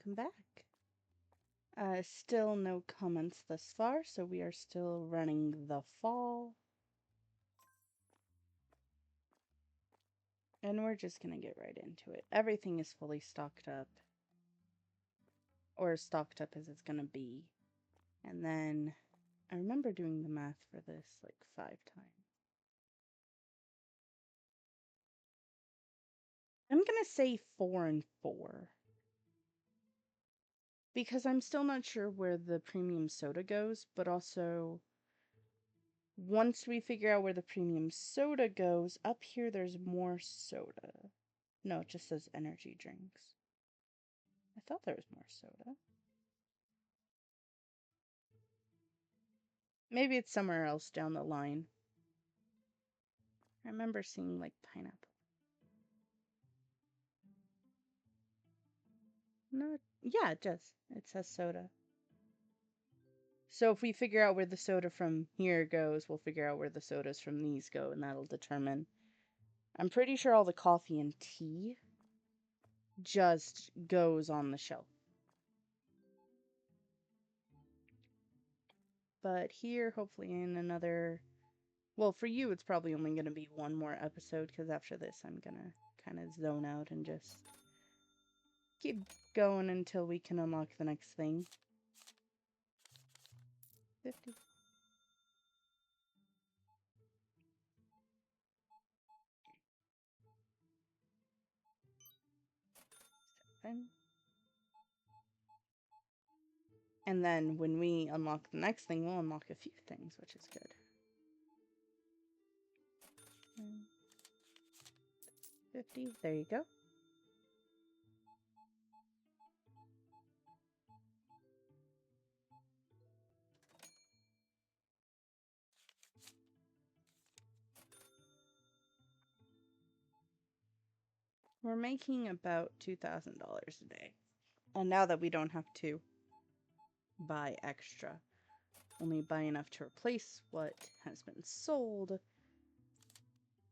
welcome back. Still no comments thus far, so we are still running the fall. And we're just gonna get right into it. Everything is fully stocked up. Or as stocked up as it's gonna be. And then, I remember doing the math for this like 5 times. I'm gonna say 4 and 4. Because I'm still not sure where the premium soda goes, but also once we figure out where the premium soda goes, up here there's more soda. No, it just says energy drinks. I thought there was more soda. Maybe it's somewhere else down the line. I remember seeing like pineapple. No, yeah, it does. It says soda. So if we figure out where the soda from here goes, we'll figure out where the sodas from these go, and that'll determine. I'm pretty sure all the coffee and tea just goes on the shelf. But here, hopefully in another... Well, for you, it's probably only going to be one more episode, because after this, I'm going to kind of zone out and just keep going until we can unlock the next thing. 50. And then when we unlock the next thing, we'll unlock a few things, which is good. 50, there you go. We're making about $2,000 a day. And now that we don't have to buy extra, only buy enough to replace what has been sold,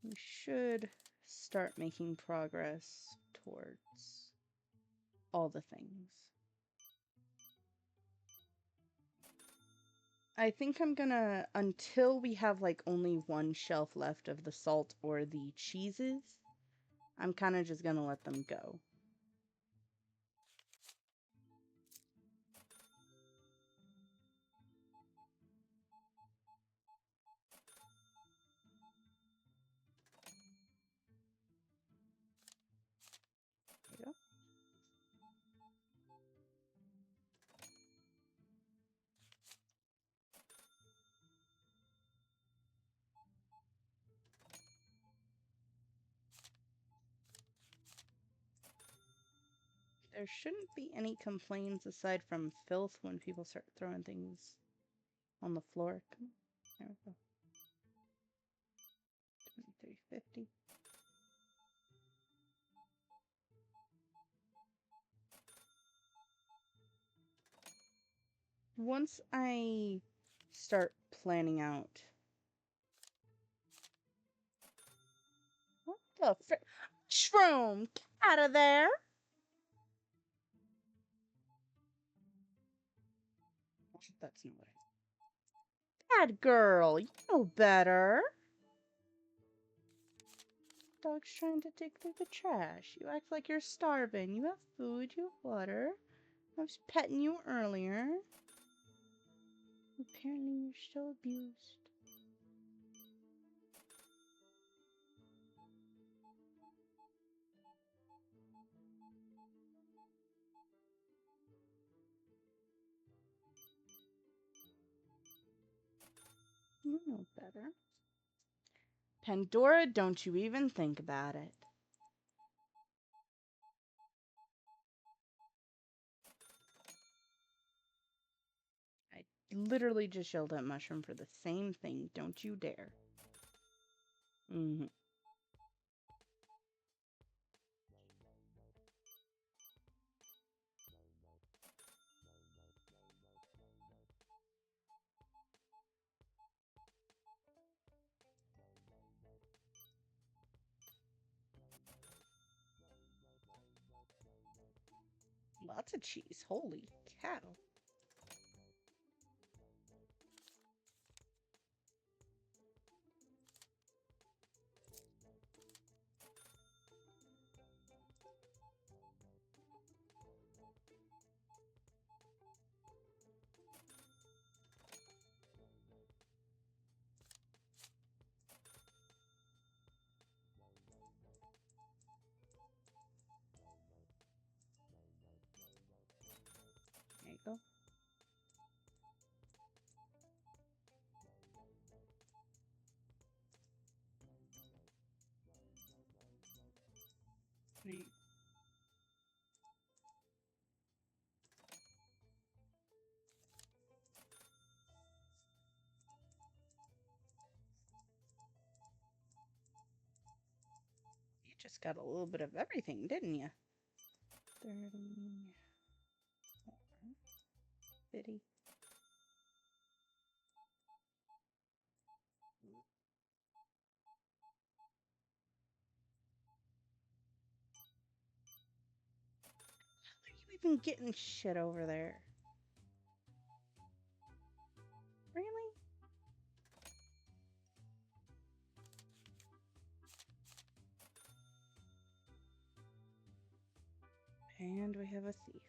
we should start making progress towards all the things. I think I'm gonna, until we have like only one shelf left of the salt or the cheeses, I'm kind of just gonna let them go. There shouldn't be any complaints aside from filth when people start throwing things on the floor. Come on. There we go. 2350. Once I start planning out... What the frick? Mushroom! Get out of there! That's not what I... Bad girl! You know better! Dog's trying to dig through the trash. You act like you're starving. You have food, you have water. I was petting you earlier. Apparently you're still abused. You know better. Pandora, don't you even think about it. I literally just yelled at Mushroom for the same thing. Don't you dare. Mm-hmm. Lots of cheese. Holy cow. There you go. Right. You just got a little bit of everything, didn't you? 30. 50. How are you even getting shit over there? Really? And we have a thief.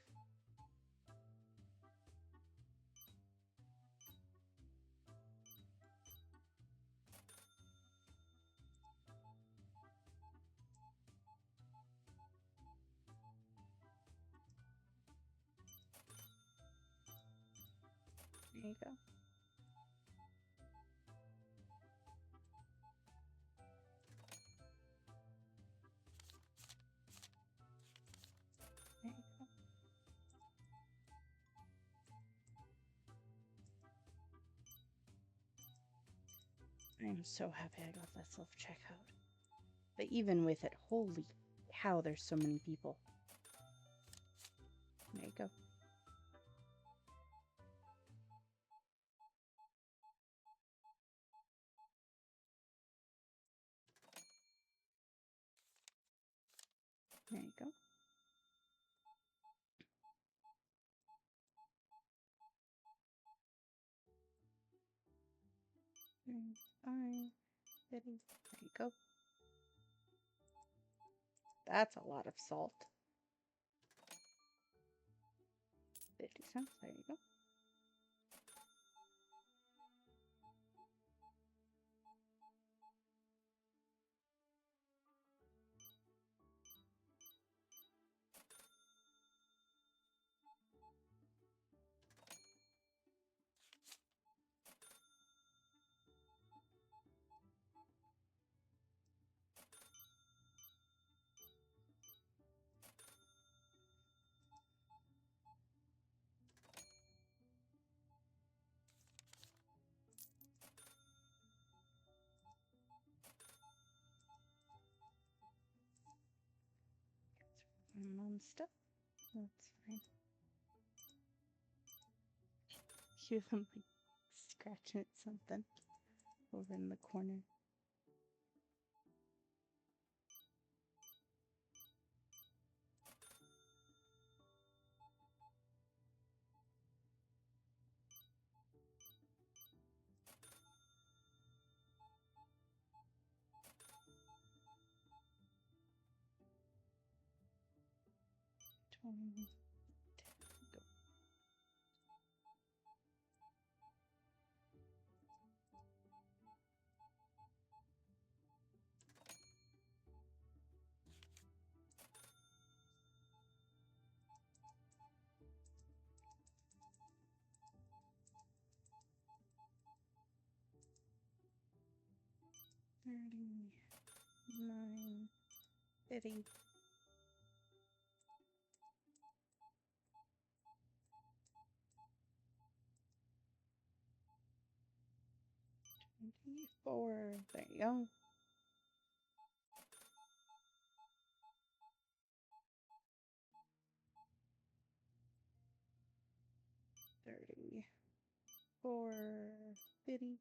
There you go. There you go. I'm so happy I got that self-checkout. But even with it, holy cow, there's so many people. There you go. There you go. Fine. There you go. That's a lot of salt. 50 cents. There you go. Stuff. That's fine. Hear them like scratching at something over in the corner. Go. 39. 50. $24. There you go. $34. 50.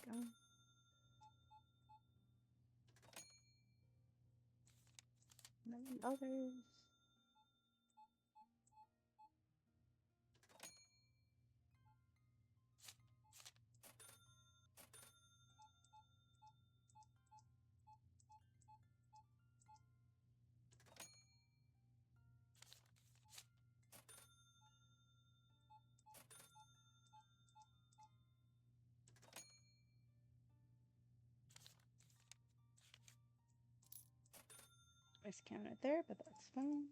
Go. $11. Miscounted there, but that's fine.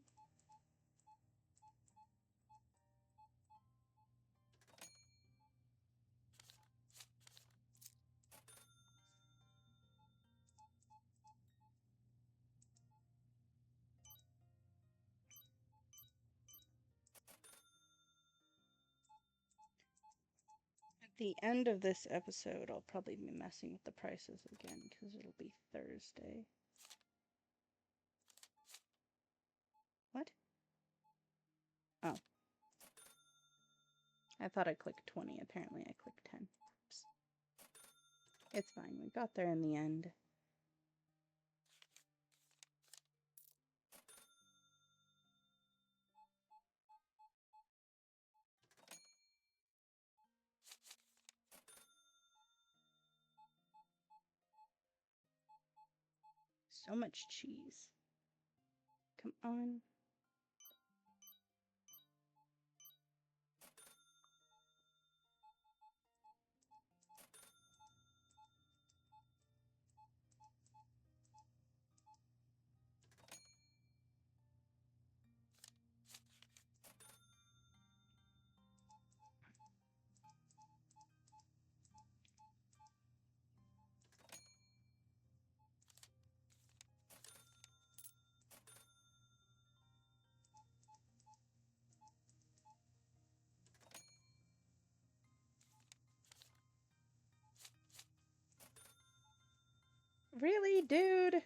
At the end of this episode, I'll probably be messing with the prices again because it'll be Thursday. What? Oh. I thought I clicked 20. Apparently I clicked 10. Oops. It's fine. We got there in the end. So much cheese. Come on. Really, dude?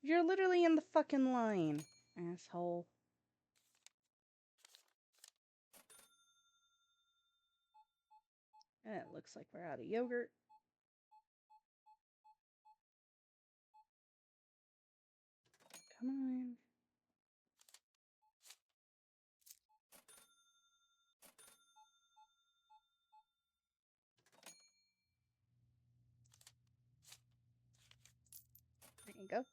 You're literally in the fucking line, asshole. It looks like we're out of yogurt. Come on. There you go.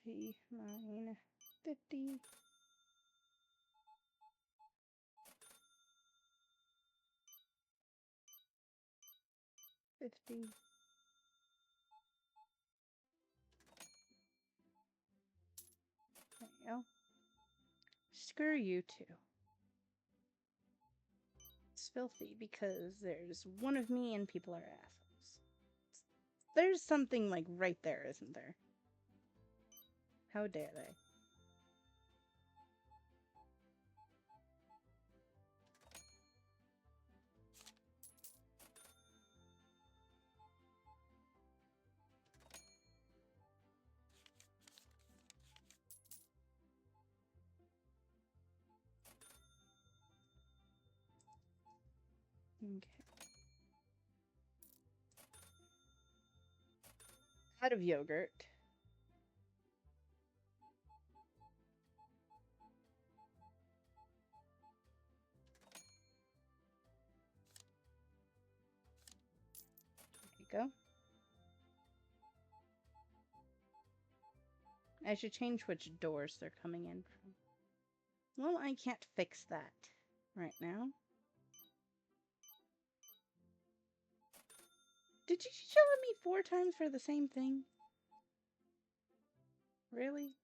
$29.50. 50. There you go. Screw you too. It's filthy because there's one of me and people are assholes. There's something like right there, isn't there? How dare they? Okay. Out of yogurt. There you go. I should change which doors they're coming in from. Well, I can't fix that right now. Did you yell at me 4 times for the same thing? Really?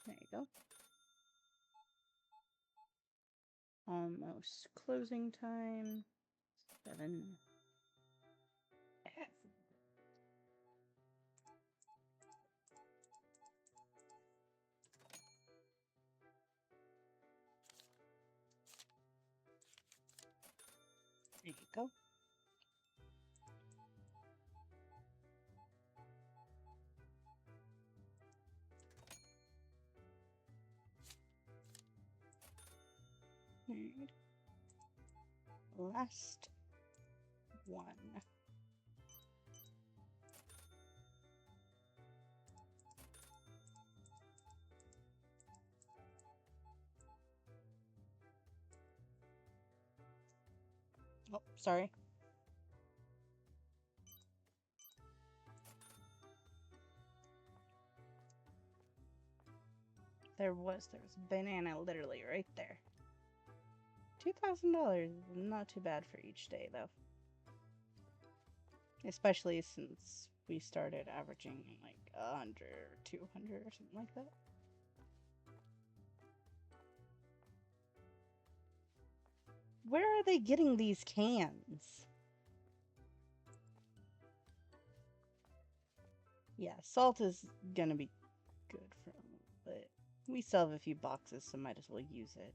There you go. Almost closing time. 7. There you go. Alright. Last one. Oh, sorry. There was a banana literally right there. $2,000 is not too bad for each day, though. Especially since we started averaging like 100 or 200 or something like that. Where are they getting these cans? Yeah, salt is gonna be good for them, but we still have a few boxes, so might as well use it.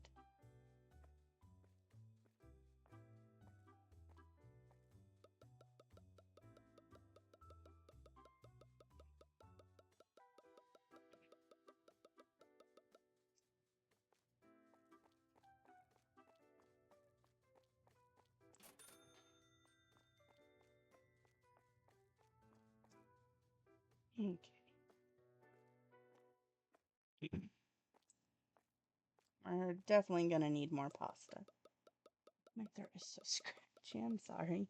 Okay. We're definitely gonna need more pasta. My throat is so scratchy, I'm sorry.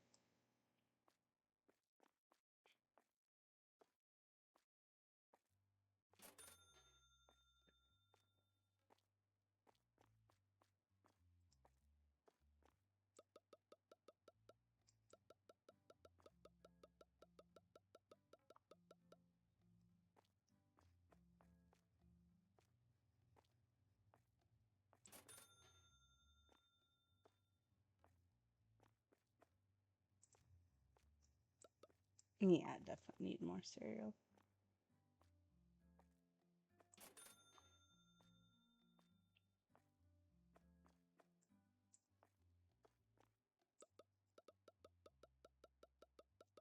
Yeah, definitely need more cereal.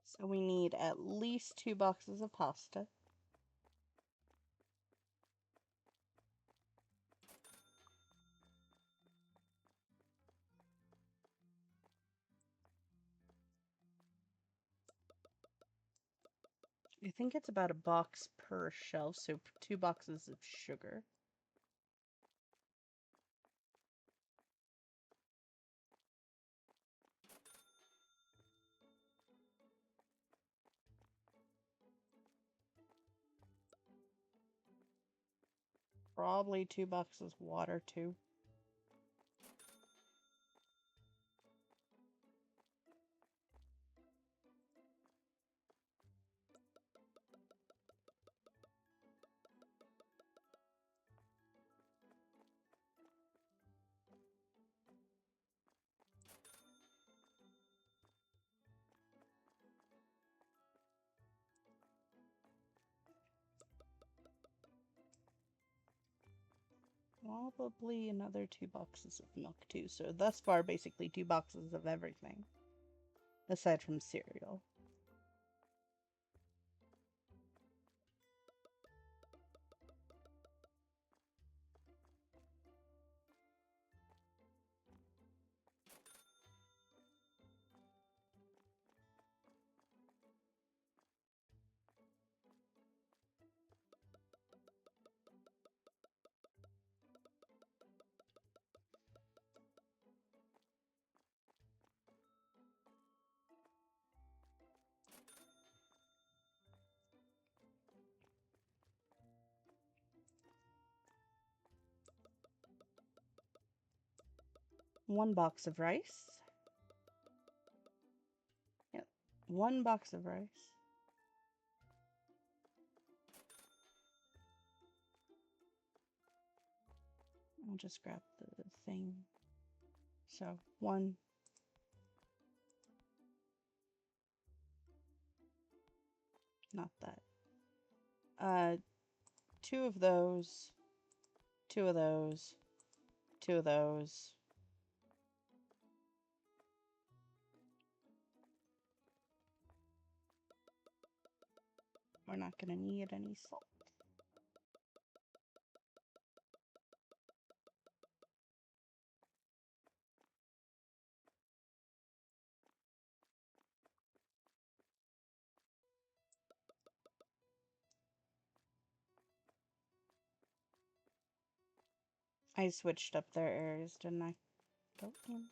So we need at least 2 boxes of pasta. I think it's about a box per shelf, so 2 boxes of sugar. Probably 2 boxes water too. Probably another 2 boxes of milk too. So thus far, basically 2 boxes of everything. Aside from cereal. One box of rice. Yep, 1 box of rice. I'll just grab the thing. So 1. Not that. 2 of those. 2 of those. 2 of those. We're not gonna need any salt. I switched up their areas, didn't I? Go in.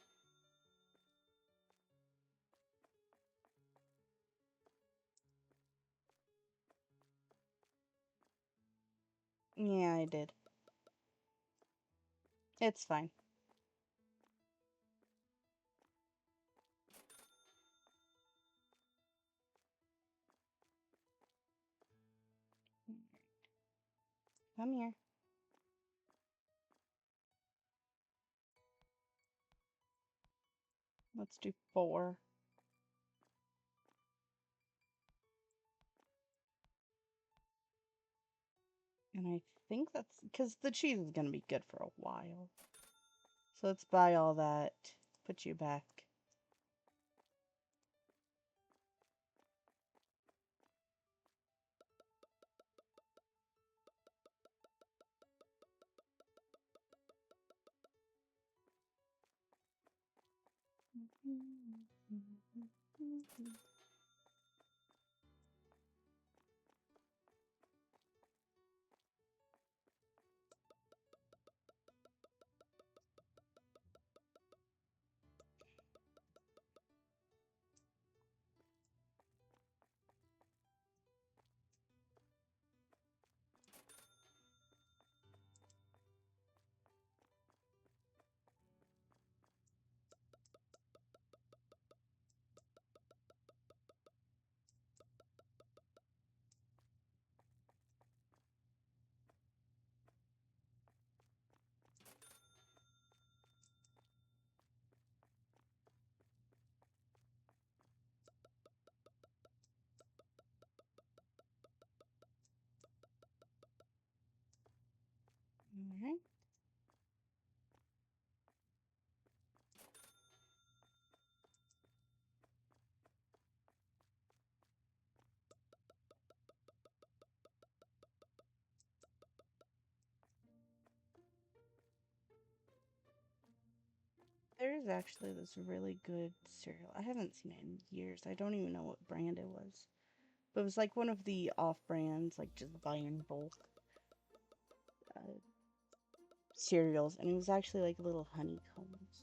Yeah, I did. It's fine. Come here. Let's do 4. And I think that's because the cheese is gonna be good for a while. So let's buy all that. Put you back. Alright. There's actually this really good cereal. I haven't seen it in years. I don't even know what brand it was. But it was like one of the off brands, like just buy in bulk uh, cereals. And it was actually like little honeycombs.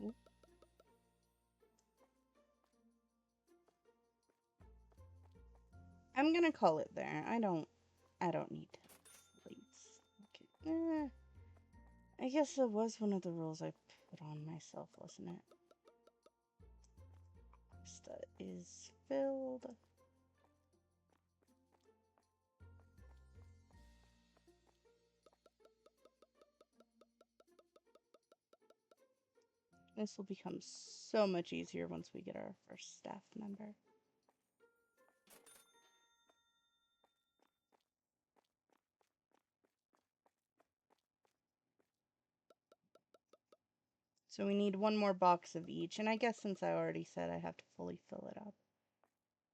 Ooh. I'm gonna call it there. I don't need plates. Okay. I guess that was one of the rules I put on myself, wasn't it? Pasta is filled. This will become so much easier once we get our first staff member. So we need one more box of each, and I guess since I already said I have to fully fill it up,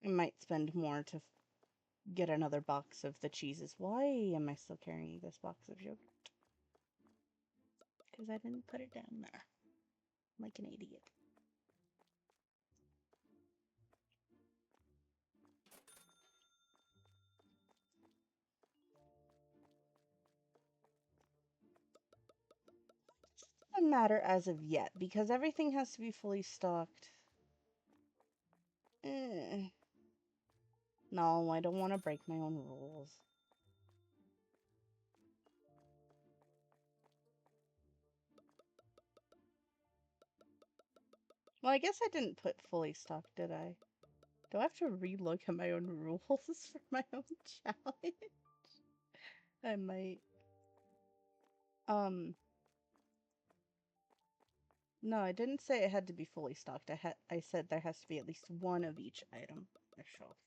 I might spend more to get another box of the cheeses. Why am I still carrying this box of yogurt? Because I didn't put it down there. Like an idiot. Doesn't matter as of yet, because everything has to be fully stocked. No, I don't want to break my own rules. Well, I guess I didn't put fully stocked, did I? Do I have to relook at my own rules for my own challenge? I might. No, I didn't say it had to be fully stocked. I said there has to be at least one of each item. a shelf.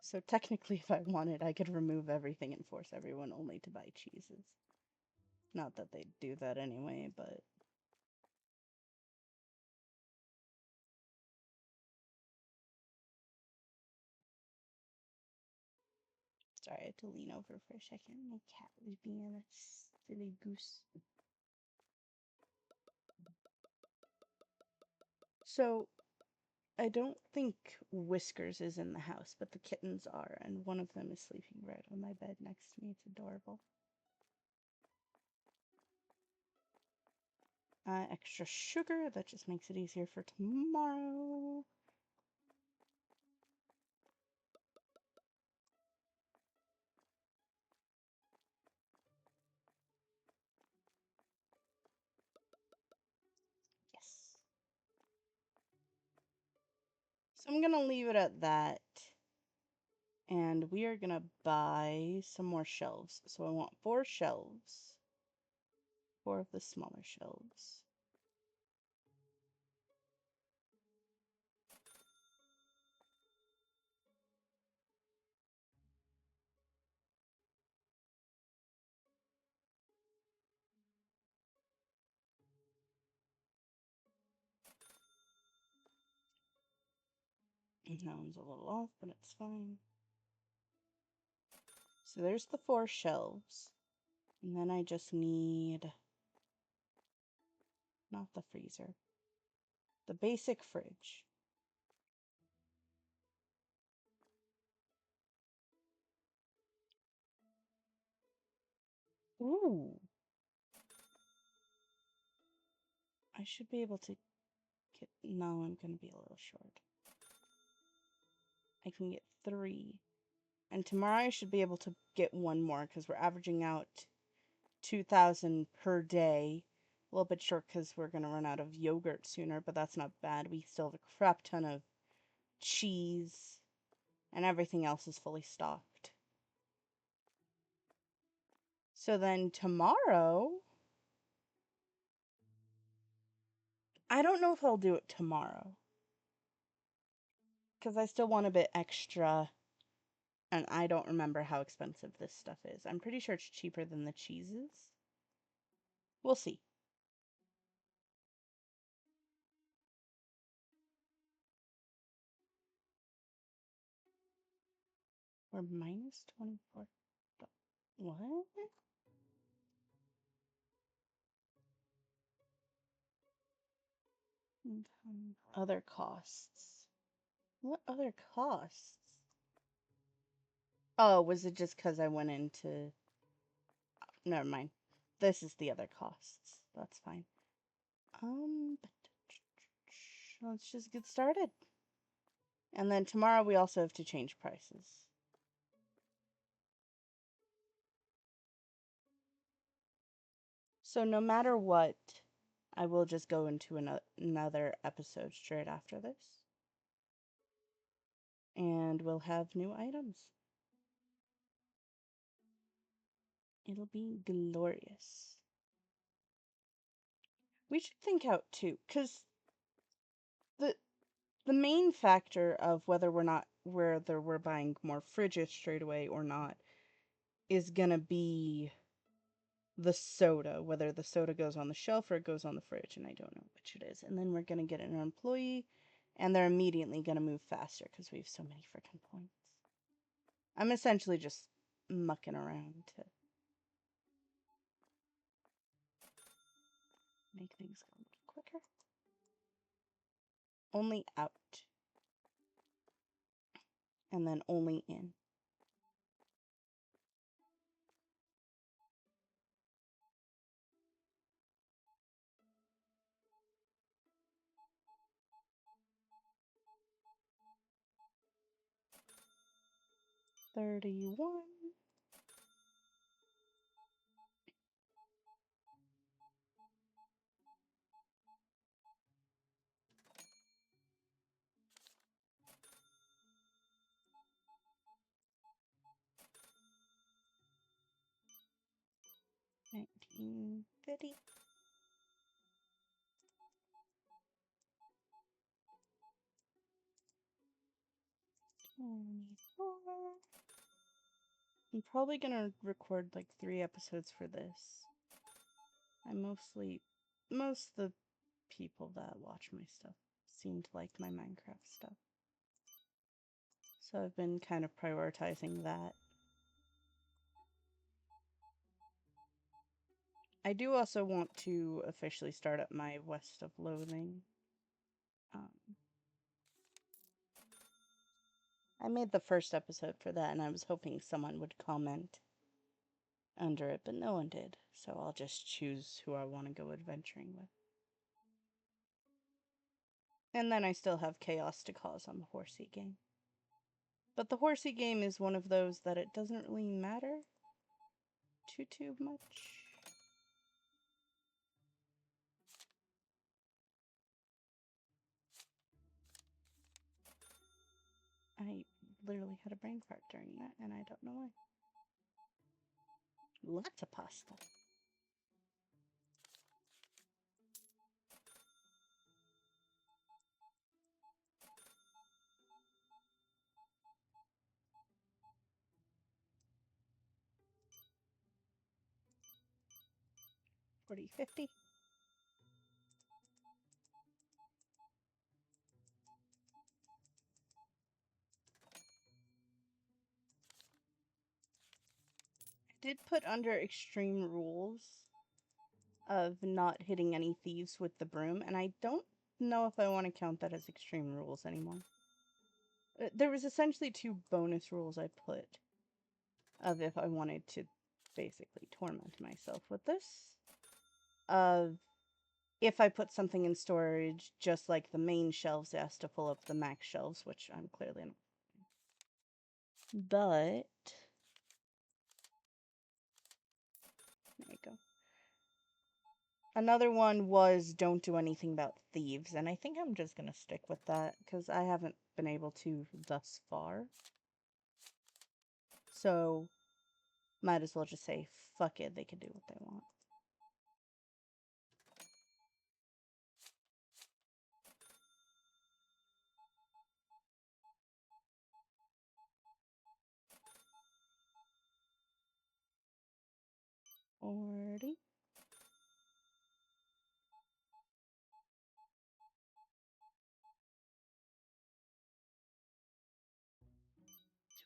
So technically, if I wanted, I could remove everything and force everyone only to buy cheeses. Not that they'd do that anyway, but... Sorry, I had to lean over for a second. My cat was being a silly goose. So, I don't think Whiskers is in the house, but the kittens are, and one of them is sleeping right on my bed next to me. It's adorable. Extra sugar, that just makes it easier for tomorrow. Yes. So I'm gonna leave it at that. And we are gonna buy some more shelves. So I want 4 shelves. 4 of the smaller shelves. That one's a little off, but it's fine. So there's the 4 shelves. And then I just need... not the freezer. The basic fridge. Ooh. I should be able to get... No, I'm going to be a little short. I can get 3. And tomorrow I should be able to get 1 more because we're averaging out 2,000 per day. A little bit short because we're going to run out of yogurt sooner, but that's not bad. We still have a crap ton of cheese, and everything else is fully stocked. So then tomorrow... I don't know if I'll do it tomorrow. Because I still want a bit extra, and I don't remember how expensive this stuff is. I'm pretty sure it's cheaper than the cheeses. We'll see. We're minus 24. What? Other costs. What other costs? Oh, was it just because I went into... Never mind. This is the other costs. That's fine. Let's just get started. And then tomorrow we also have to change prices. So no matter what, I will just go into another episode straight after this. And we'll have new items. It'll be glorious. We should think out too, because the main factor of whether we're buying more fridges straight away or not is gonna be the soda, whether the soda goes on the shelf or it goes on the fridge, and I don't know which it is. And then we're gonna get an employee, and they're immediately gonna move faster because we have so many freaking points. I'm essentially just mucking around to make things go a little quicker. Only out. And then only in. $31. 1950. 24. I'm probably gonna record like 3 episodes for this. Most of the people that watch my stuff seem to like my Minecraft stuff. So I've been kind of prioritizing that. I do also want to officially start up my West of Loathing. I made the first episode for that, and I was hoping someone would comment under it, but no one did. So I'll just choose who I want to go adventuring with. And then I still have Chaos to Cause on the Horsey game. But the Horsey game is one of those that it doesn't really matter too much. I literally had a brain fart during that, and I don't know why. Lots of pasta. $40.50. I did put under extreme rules of not hitting any thieves with the broom, and I don't know if I want to count that as extreme rules anymore. There was essentially 2 bonus rules I put of if I wanted to basically torment myself with this. Of if I put something in storage, just like the main shelves, it has to fill up the max shelves, which I'm clearly not. But there you go. Another one was don't do anything about thieves, and I think I'm just gonna stick with that because I haven't been able to thus far. So might as well just say fuck it, they can do what they want. Alrighty.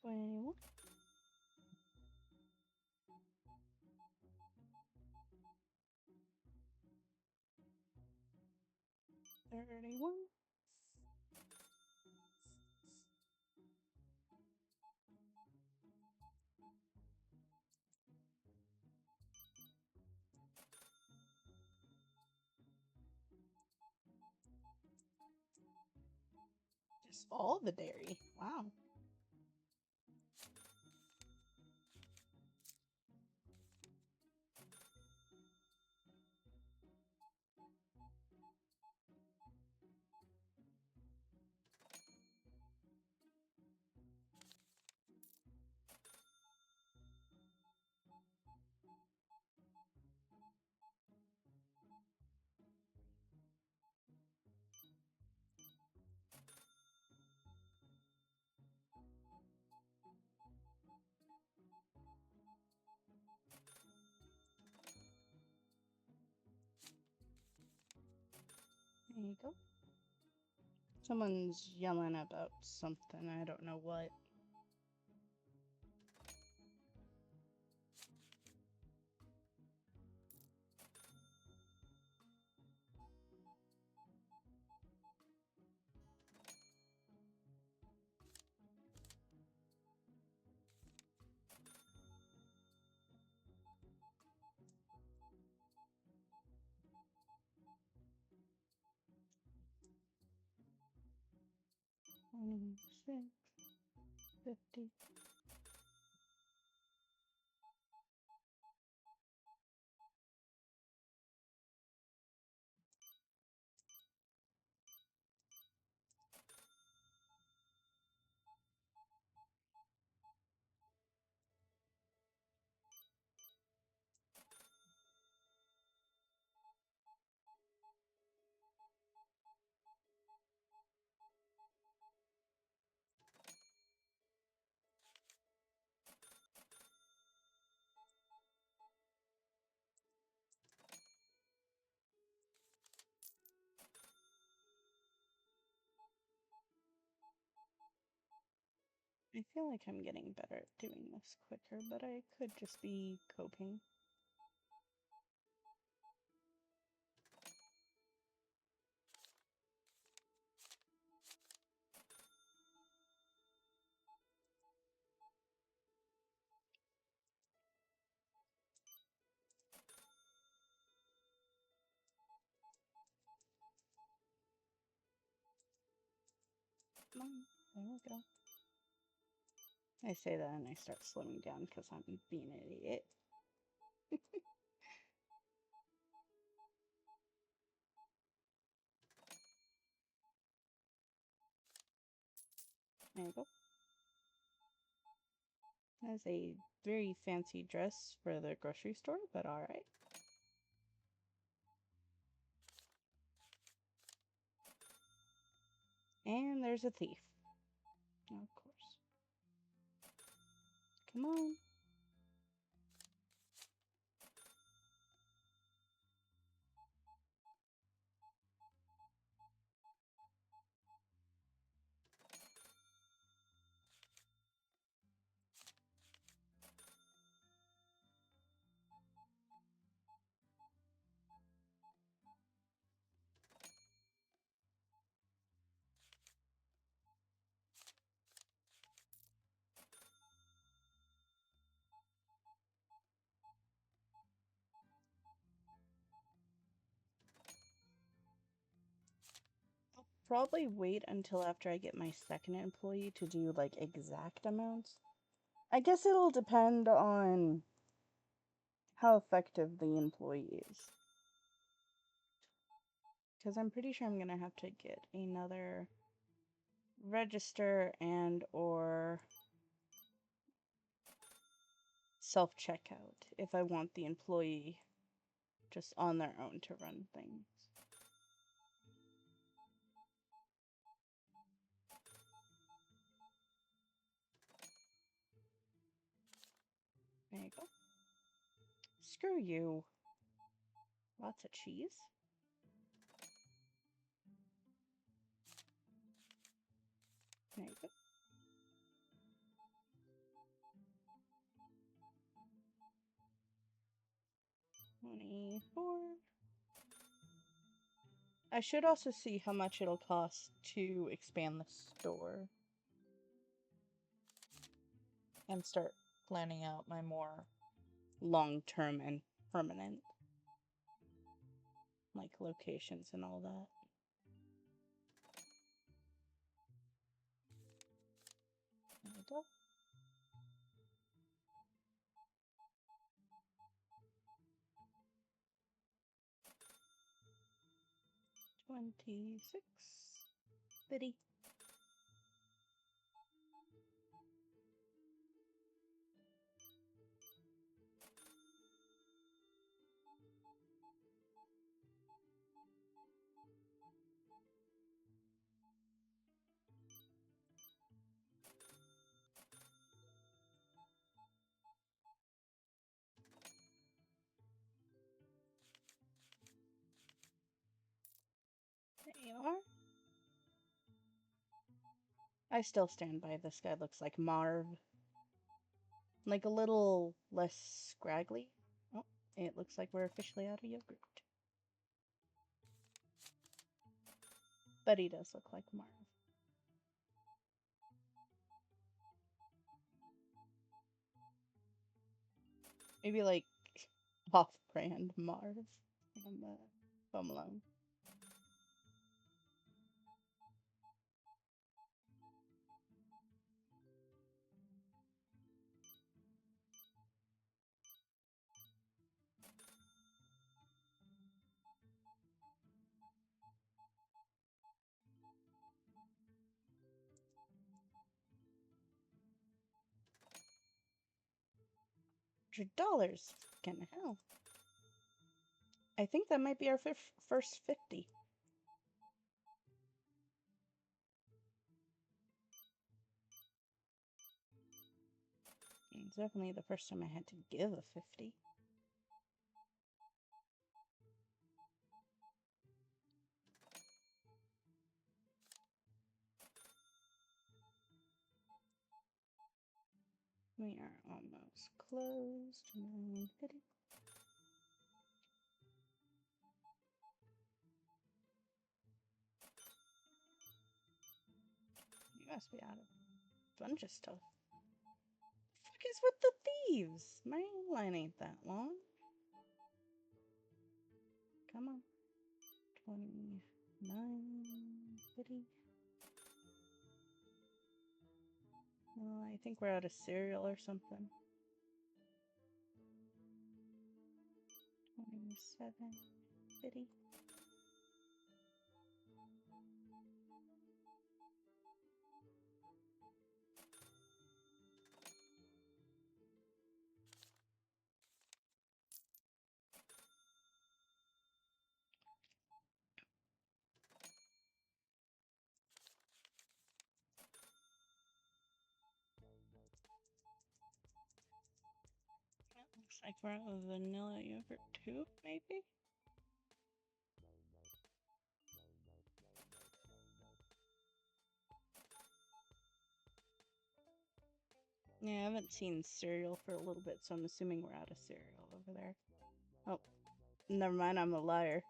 21. 31. Just all the dairy. Wow. There you go. Someone's yelling about something. I don't know what. Six, 50. I feel like I'm getting better at doing this quicker, but I could just be coping. Come on, there we go. I say that and I start slowing down because I'm being an idiot. There you go. That's a very fancy dress for the grocery store, but alright. And there's a thief. Of course. Come on. Probably wait until after I get my second employee to do like exact amounts. I guess it'll depend on how effective the employee is. Because I'm pretty sure I'm gonna have to get another register and or self-checkout if I want the employee just on their own to run things. There you go. Screw you. Lots of cheese. There you go. 24. I should also see how much it'll cost to expand the store. And start planning out my more long-term and permanent like locations and all that. There we go. $26. Biddy. There you are. I still stand by this guy looks like Marv. Like a little less scraggly. Oh, it looks like we're officially out of yogurt. But he does look like Marv. Maybe like off-brand Marv from Home Alone. $100. Fucking hell. I think that might be our first 50. It's definitely the first time I had to give a 50. We are almost closed. 9:50. You must be out of a bunch of stuff. What is with the thieves? My line ain't that long. Come on. 29:50. Well, I think we're out of cereal or something. 27:50. Looks like we're out of vanilla yogurt too, maybe? Yeah, I haven't seen cereal for a little bit, so I'm assuming we're out of cereal over there. Oh, never mind, I'm a liar.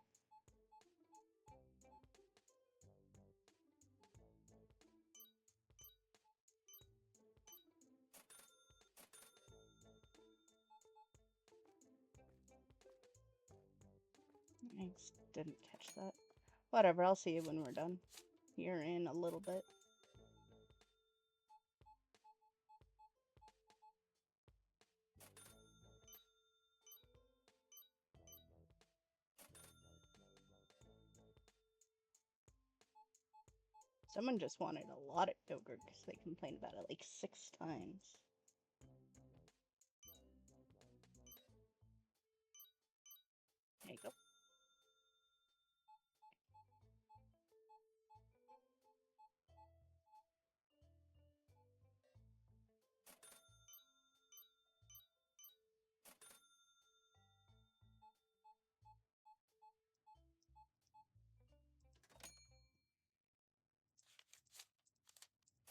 I just didn't catch that. Whatever, I'll see you when we're done. Here in a little bit. Someone just wanted a lot of yogurt because they complained about it like 6 times. There you go.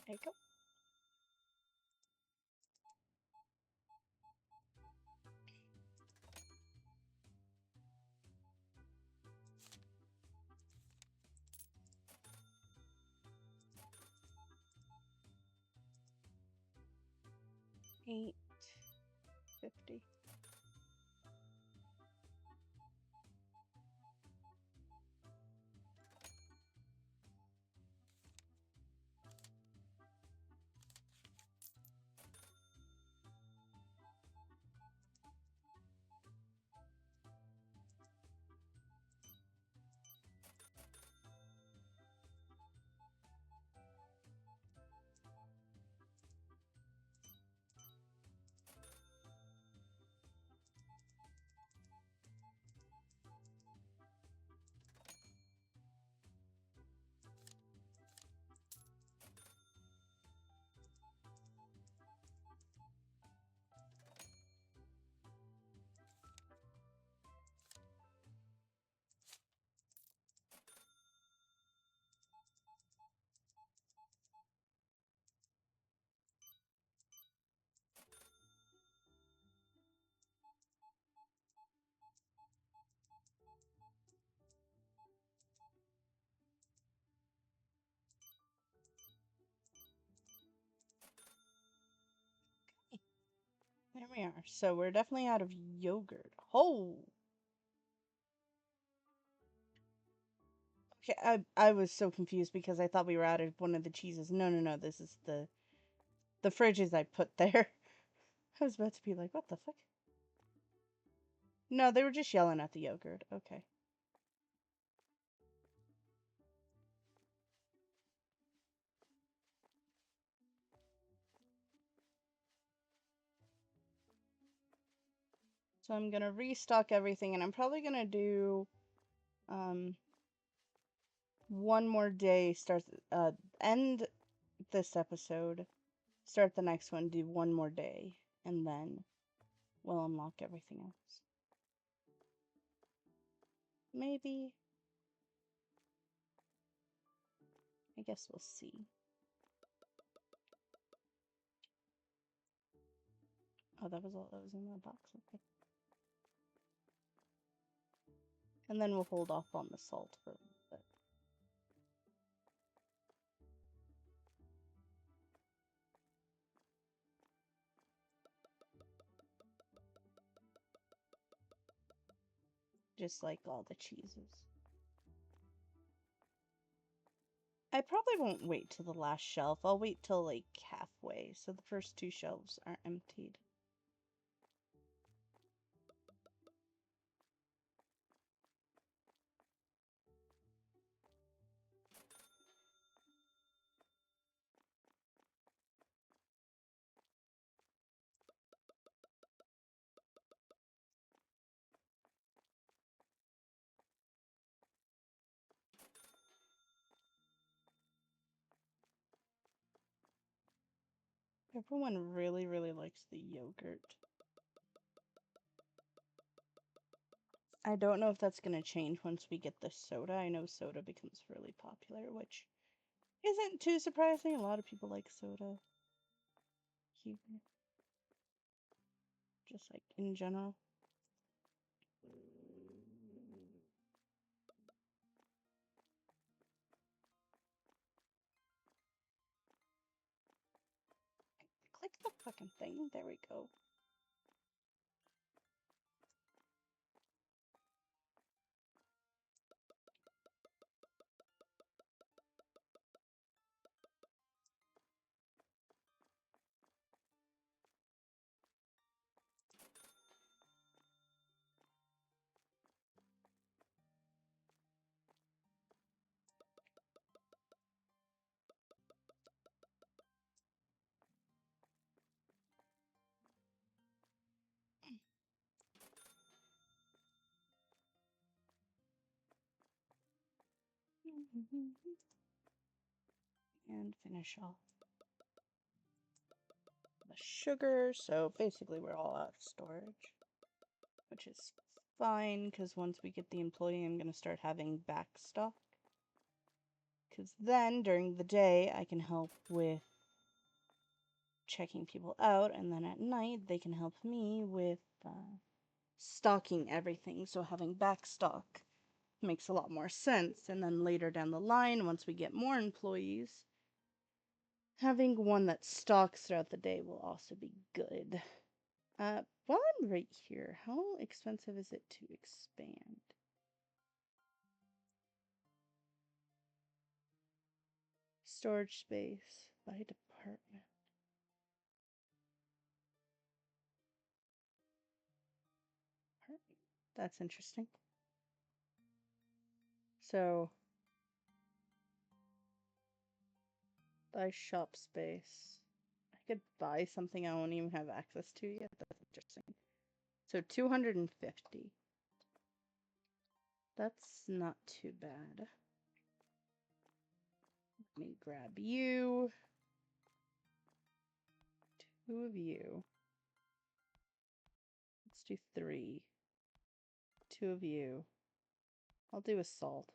There you go. $8.50. There we are. So we're definitely out of yogurt. Oh! Okay, I was so confused because I thought we were out of one of the cheeses. No, this is the fridges I put there. I was about to be like, what the fuck? No, they were just yelling at the yogurt. Okay. So I'm gonna restock everything, and I'm probably gonna do one more day. End this episode, start the next one, do one more day, and then we'll unlock everything else. Maybe. I guess we'll see. Oh, that was all that was in that box. Okay. And then we'll hold off on the salt for a little bit. Just like all the cheeses. I probably won't wait till the last shelf. I'll wait till like halfway, so the first 2 shelves are emptied. Everyone really, really likes the yogurt. I don't know if that's going to change once we get the soda. I know soda becomes really popular, which isn't too surprising. A lot of people like soda here. Just like in general. Click the fucking thing. There we go. And finish off the sugar. So basically we're all out of storage, which is fine because once we get the employee, I'm going to start having back stock. Because then during the day, I can help with checking people out, and then at night, they can help me with stocking everything. So having back stock makes a lot more sense. And then later down the line, once we get more employees, having one that stocks throughout the day will also be good. While I'm right here, how expensive is it to expand? Storage space by department. That's interesting. So, buy shop space. I could buy something I won't even have access to yet. That's interesting. So 250. That's not too bad. Let me grab you. 2 of you. Let's do 3. 2 of you. I'll do a salt.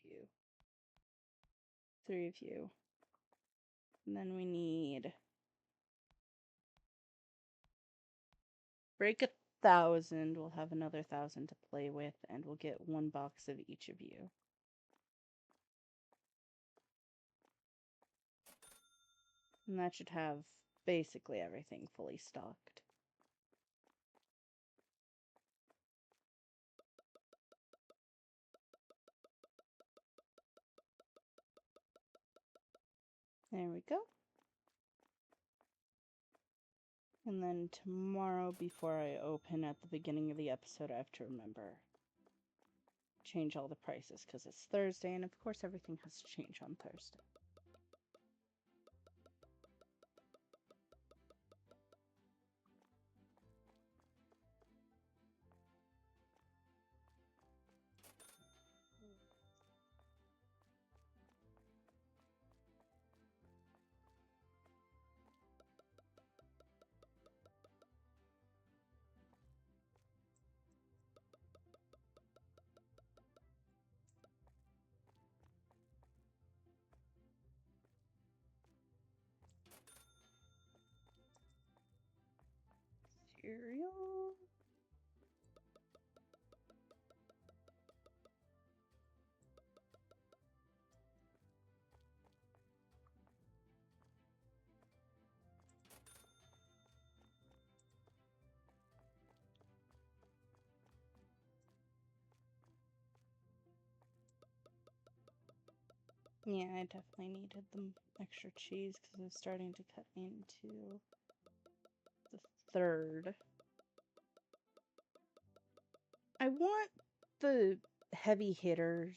2 of you. 3 of you. And then we need break 1,000. We'll have another 1,000 to play with, and we'll get 1 box of each of you. And that should have basically everything fully stocked. There we go. And then tomorrow, before I open at the beginning of the episode, I have to remember change all the prices because it's Thursday, and of course everything has to change on Thursday. cereal. Yeah, I definitely needed the extra cheese because it's starting to cut into the third. I want the heavy hitters.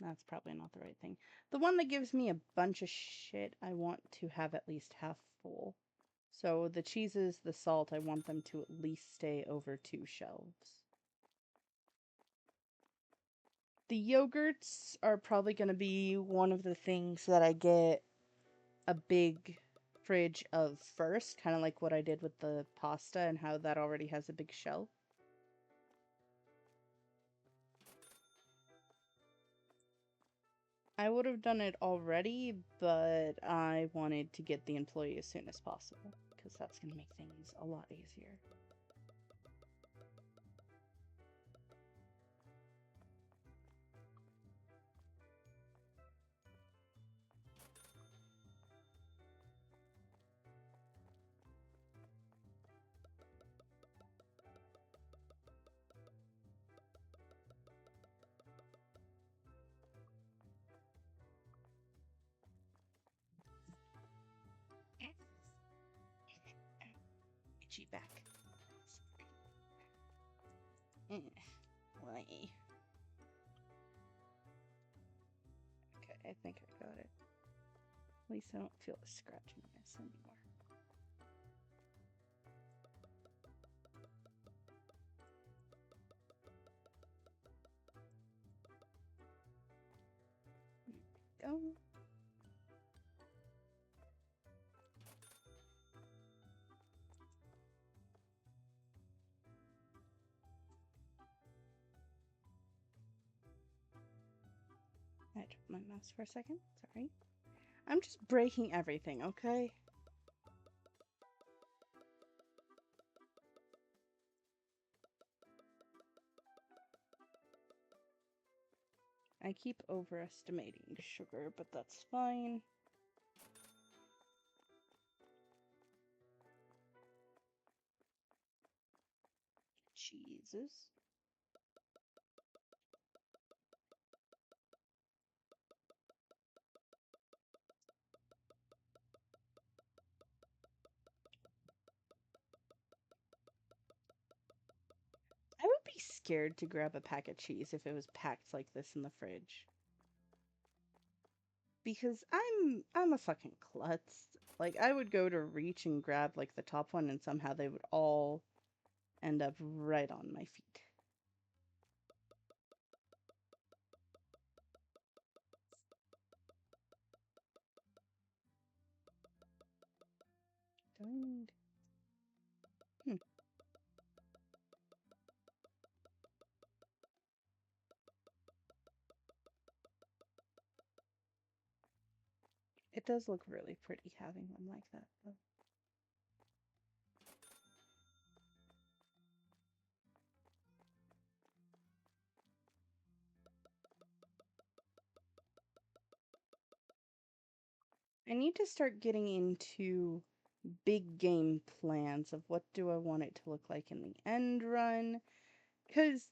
That's probably not the right thing. The one that gives me a bunch of shit, I want to have at least half full. So the cheeses, the salt, I want them to at least stay over 2 shelves. The yogurts are probably going to be one of the things that I get a big fridge of first, kind of like what I did with the pasta and how that already has a big shelf. I would have done it already, but I wanted to get the employee as soon as possible, because that's going to make things a lot easier. Itchy back. Why? Okay, I think I got it. At least I don't feel the scratchiness anymore. There we go. I dropped my mouse for a second. Sorry. I'm just breaking everything, okay? I keep overestimating sugar, but that's fine. Jesus. I would be scared to grab a pack of cheese if it was packed like this in the fridge. Because I'm a fucking klutz. Like, I would go to reach and grab like the top one and somehow they would all end up right on my feet. Don't. It does look really pretty having them like that, though. I need to start getting into big game plans of what do I want it to look like in the end run. Because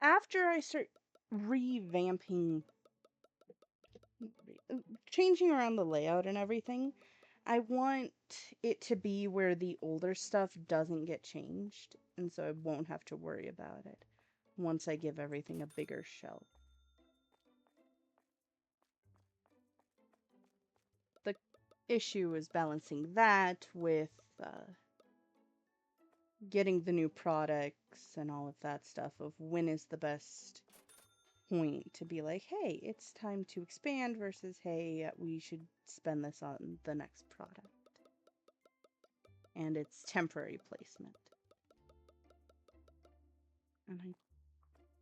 after I start revamping, changing around the layout and everything, I want it to be where the older stuff doesn't get changed, and so I won't have to worry about it once I give everything a bigger shelf. The issue is balancing that with getting the new products and all of that stuff of when is the best point to be like, hey, it's time to expand versus, hey, we should spend this on the next product. And it's temporary placement. And I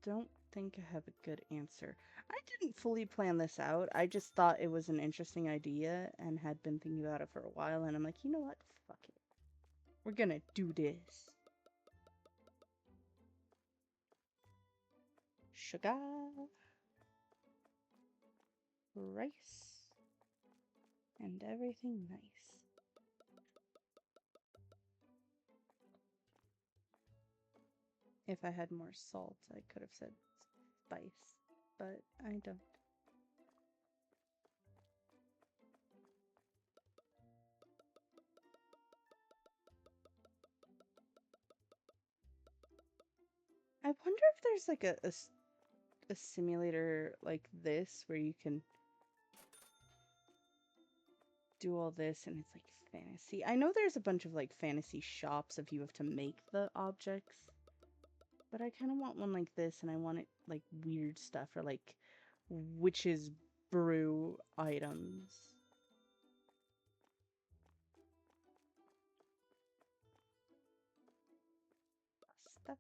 don't think I have a good answer. I didn't fully plan this out. I just thought it was an interesting idea and had been thinking about it for a while. And I'm like, you know what? Fuck it. We're gonna do this. Sugar. Rice. And everything nice. If I had more salt, I could have said spice, but I don't. I wonder if there's like a simulator like this where you can do all this and it's like fantasy. I know there's a bunch of like fantasy shops if you have to make the objects, but I kind of want one like this, and I want it like weird stuff or like witches brew items. Stuff.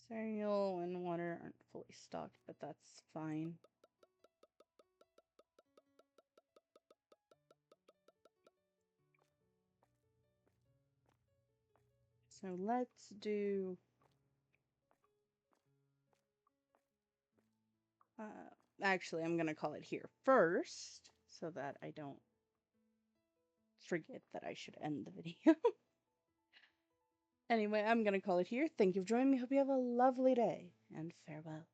Cereal and water aren't fully stocked, but that's fine. So let's do actually I'm gonna call it here first so that I don't forget that I should end the video. Anyway, I'm gonna call it here. Thank you for joining me. Hope you have a lovely day, and farewell.